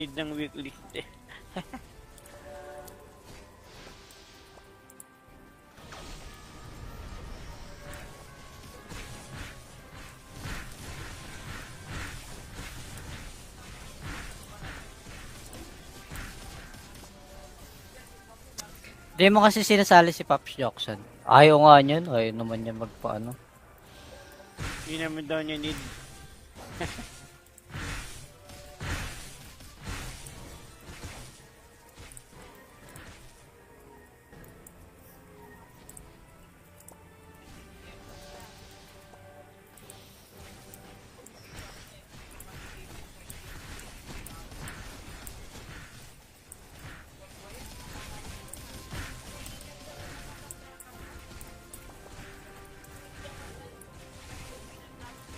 Need ng weak list eh. Di mo kasi sinasali si Pops Jackson. Ayaw nga niyan. Ayaw naman niya magpaano. Hindi naman daw niya need.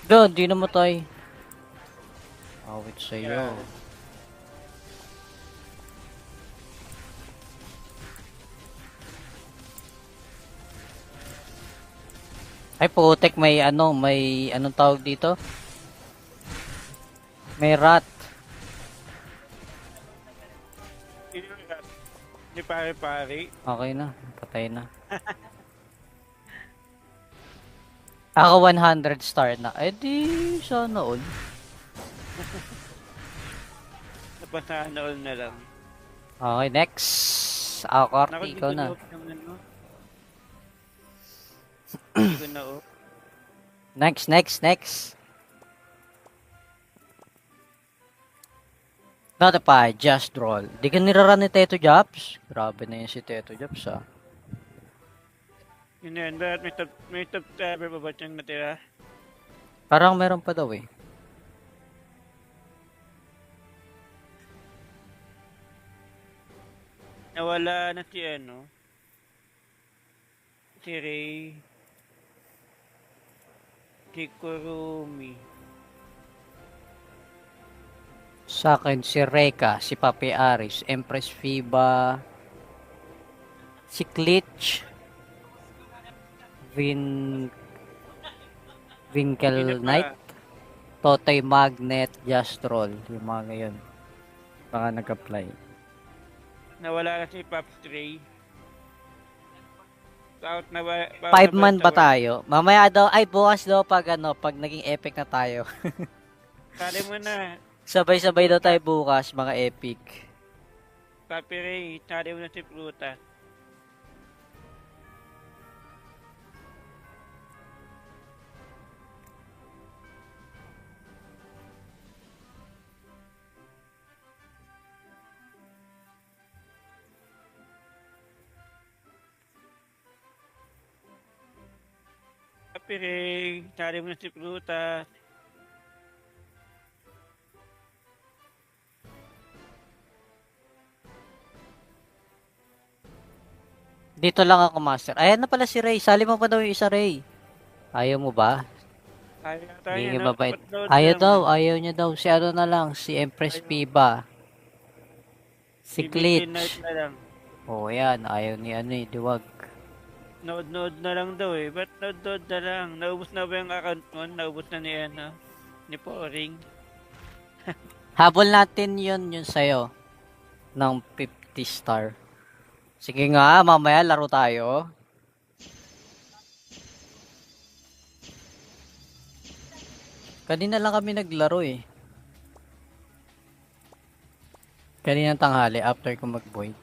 Doon, di namatay. Awit sa'yo. Yeah. Ay, putek, may anong tawag dito? May rat. Hindi pare-pare. Okay na, patay na. Ako 100 star na. Eh di, sana all. Napasana all na lang. Okay, next. Ako, Corty, ikaw na. Hindi ko na off. Next. Notify, just roll. Di ka niraran ni Teto Jobs? Grabe na yun si Teto Jobs, ah. Yun yan, bakit may top subscriber pa ba siyang natira? Parang meron pa daw eh. Nawala na si ano? Si Ray. Si Kurumi. Sa akin, si Reka, si Papi Aris, Empress Fiba, si Glitch, Winkle Sino pa? Knight, Totoy Magnet, Jastrol, yung mga ngayon. Baka nag-apply. Nawala na si Pops Ray. Out na ba? 5 man ba tayo? Mamaya daw, ay bukas daw pag naging epic na tayo. Kali mo na. Sabay-sabay daw tayo bukas, mga epic. Papi Ray, kali mo na si Prutas. Papi Ray, kali mo na si Prutas. Dito lang ako, master. Ayan na pala si Ray. Sali mo pa daw yung isa, Ray. Ayaw mo ba? Ayaw na tayo, Hindi no? mabait. Upload Ayaw lang daw, man. ayaw niya daw. Si ano na lang, si Empress Ayaw. Fiba. Si BBK Night Glitch. na lang. Oh, yan. Ayaw ni Diwag. Nood na lang daw eh. Ba't nood na lang? Naubos na ba yung account mo? Naubos na ni Poring. Habol natin yun sa'yo. Ng 50 star. Sige nga, mamaya laro tayo. Kanina lang kami naglaro eh. Kaninang tanghali after ko mag-void.